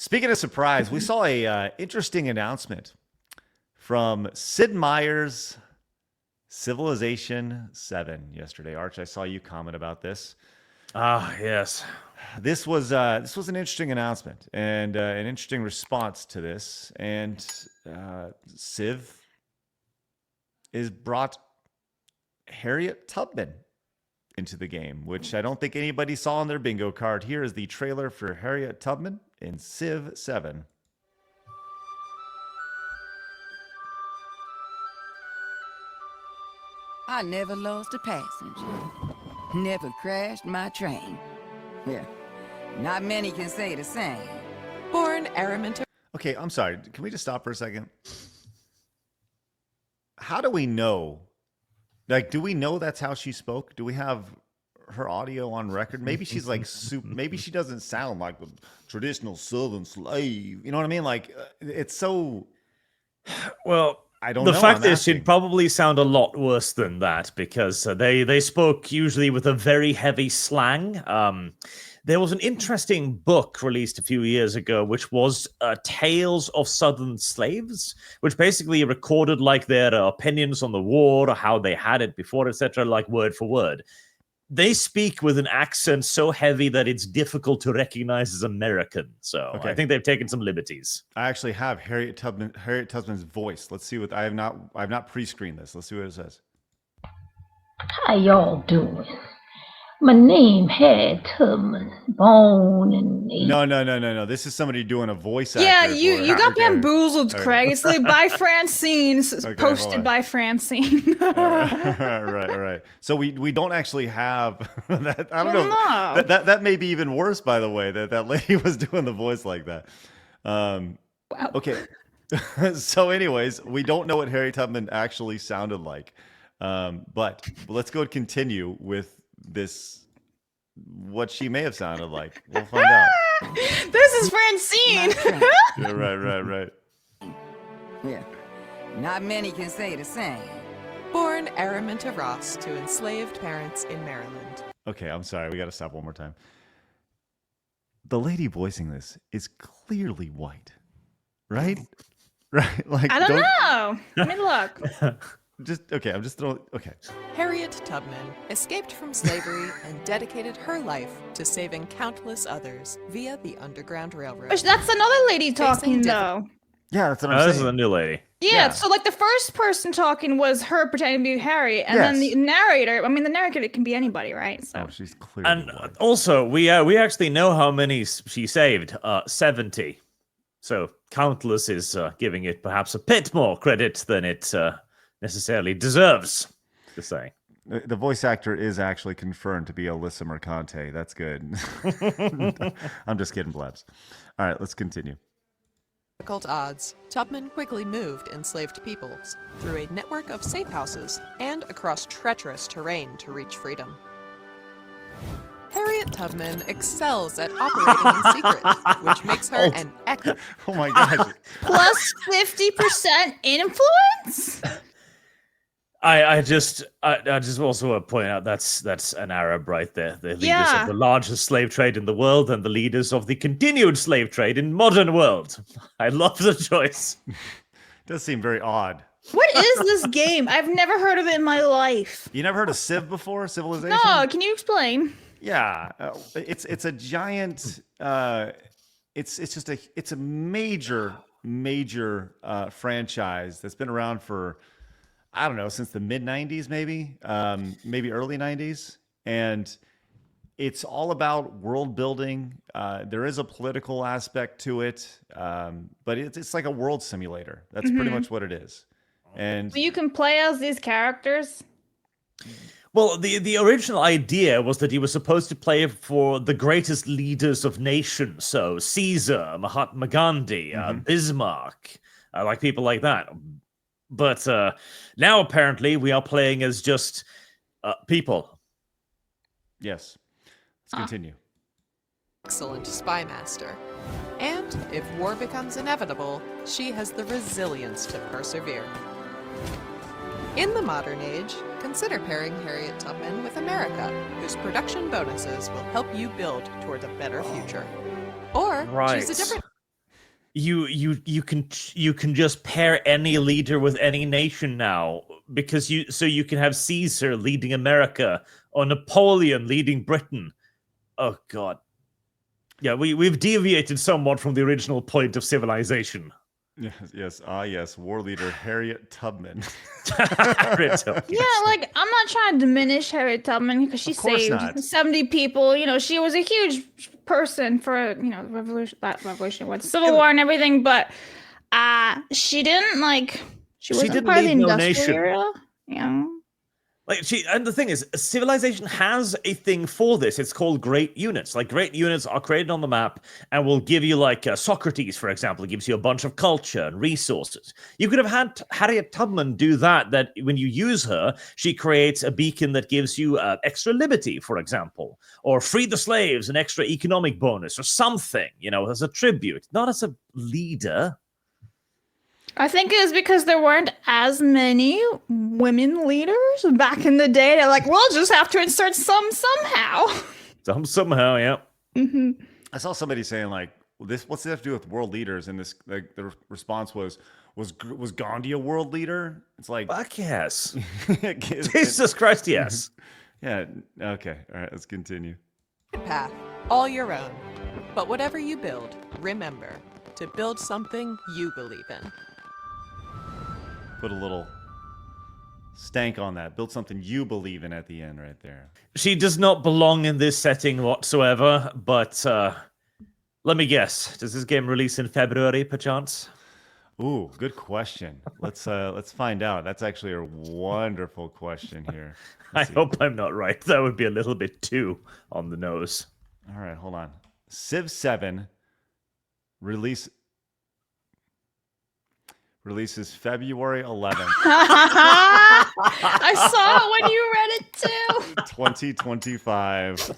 Speaking of surprise, we saw a interesting announcement from Sid Meier's Civilization 7 yesterday. Arch, I saw you comment about this. Ah, yes. This was an interesting announcement and an interesting response to this. And Civ is brought Harriet Tubman into the game, which I don't think anybody saw on their bingo card. Here is the trailer for Harriet Tubman in Civ 7. I never lost a passenger. Never crashed my train. Yeah, not many can say the same. Born Araminter. Okay, I'm sorry. Can we just stop for a second? How do we know? Like, do we know that's how she spoke? Do we have her audio on record? Maybe she's like maybe she doesn't sound like the traditional Southern slave. You know what I mean? Like, it's so. Well, I don't know. The fact is, she'd probably sound a lot worse than that because they spoke usually with a very heavy slang. There was an interesting book released a few years ago, which was Tales of Southern Slaves, which basically recorded like their opinions on the war, or how they had it before, etc., like word for word. They speak with an accent so heavy that it's difficult to recognize as American. So okay. I think they've taken some liberties. I actually have Harriet Tubman's voice. Let's see what I have not pre-screened this. Let's see what it says. How y'all doing? My name Harriet Tubman, born in... No. This is somebody doing a voice actor. Yeah, you got bamboozled, Craig. It's like by Francine, posted by Francine. Right. So we don't actually have that. I don't know. That may be even worse, by the way, that lady was doing the voice like that. Wow. Okay. So anyways, we don't know what Harriet Tubman actually sounded like. But let's go continue with this, what she may have sounded like. We'll find out. This is Francine. Yeah, right. Yeah, not many can say the same. Born Araminta Ross to enslaved parents in Maryland. Okay, I'm sorry. We got to stop one more time. The lady voicing this is clearly white, right? Right? Like, I don't know. Let me look. I'm just throwing. Okay. Harriet Tubman escaped from slavery and dedicated her life to saving countless others via the Underground Railroad. That's another lady talking, though. Yeah, that's what I'm saying. This is a new lady. Yeah, so like the first person talking was her pretending to be Harriet, and then the narrator. I mean, the narrator can be anybody, right? So. Oh, she's clearly. And also, we actually know how many she saved. 70. So countless is giving it perhaps a bit more credit than it necessarily deserves to say. The voice actor is actually confirmed to be Alyssa Mercante. That's good. I'm just kidding, Blabs. All right, let's continue. Difficult odds, Tubman quickly moved enslaved peoples through a network of safe houses and across treacherous terrain to reach freedom. Harriet Tubman excels at operating in secret, which makes her an excellent. Oh my gosh. Plus 50% influence? I just also want to point out that's an Arab right there. The leaders of the largest slave trade in the world and the leaders of the continued slave trade in modern world. I love the choice. It does seem very odd. What is this game? I've never heard of it in my life. You never heard of Civ before? Civilization? No, can you explain? Yeah, it's a giant. It's a major franchise that's been around for, I don't know, since the mid 90s, maybe early 90s. And it's all about world building. There is a political aspect to it, but it's like a world simulator. That's pretty much what it is. And so you can play as these characters? Well, the original idea was that he was supposed to play for the greatest leaders of nations. So Caesar, Mahatma Gandhi, Bismarck, like people like that. But now apparently we are playing as just people. Yes. Let's continue. Excellent spy master. And if war becomes inevitable, she has the resilience to persevere. In the modern age, consider pairing Harriet Tubman with America, whose production bonuses will help you build toward a better future. Or choose a different... you can just pair any leader with any nation now, because you can have Caesar leading America or Napoleon leading Britain. Oh God. Yeah, we've deviated somewhat from the original point of civilization. Yes, war leader Harriet Tubman. Harriet Tubman. Yeah, like I'm not trying to diminish Harriet Tubman because she saved 70 people. You know, she was a huge person for Civil War and everything. But she didn't she wasn't part of the industrial era. Yeah. And the thing is, civilization has a thing for this. It's called great units. Like, great units are created on the map and will give you, like, Socrates, for example, gives you a bunch of culture and resources. You could have had Harriet Tubman do that when you use her, she creates a beacon that gives you extra liberty, for example, or free the slaves, an extra economic bonus or something, as a tribute, not as a leader. I think it was because there weren't as many women leaders back in the day. They're like, we'll just have to insert some somehow. Somehow, yeah. Mm-hmm. I saw somebody saying like, "This what's it have to do with world leaders?" And this, the response was Gandhi a world leader? It's like, fuck yes. Jesus Christ, yes. Yeah. Okay. All right. Let's continue. Path, all your own. But whatever you build, remember to build something you believe in. Put a little stank on that. Build something you believe in at the end right there. She does not belong in this setting whatsoever, but let me guess. Does this game release in February, perchance? Ooh, good question. Let's find out. That's actually a wonderful question here. I hope I'm not right. That would be a little bit too on the nose. All right, hold on. Civ 7 releases February 11th. I saw it when you read it too. 2025.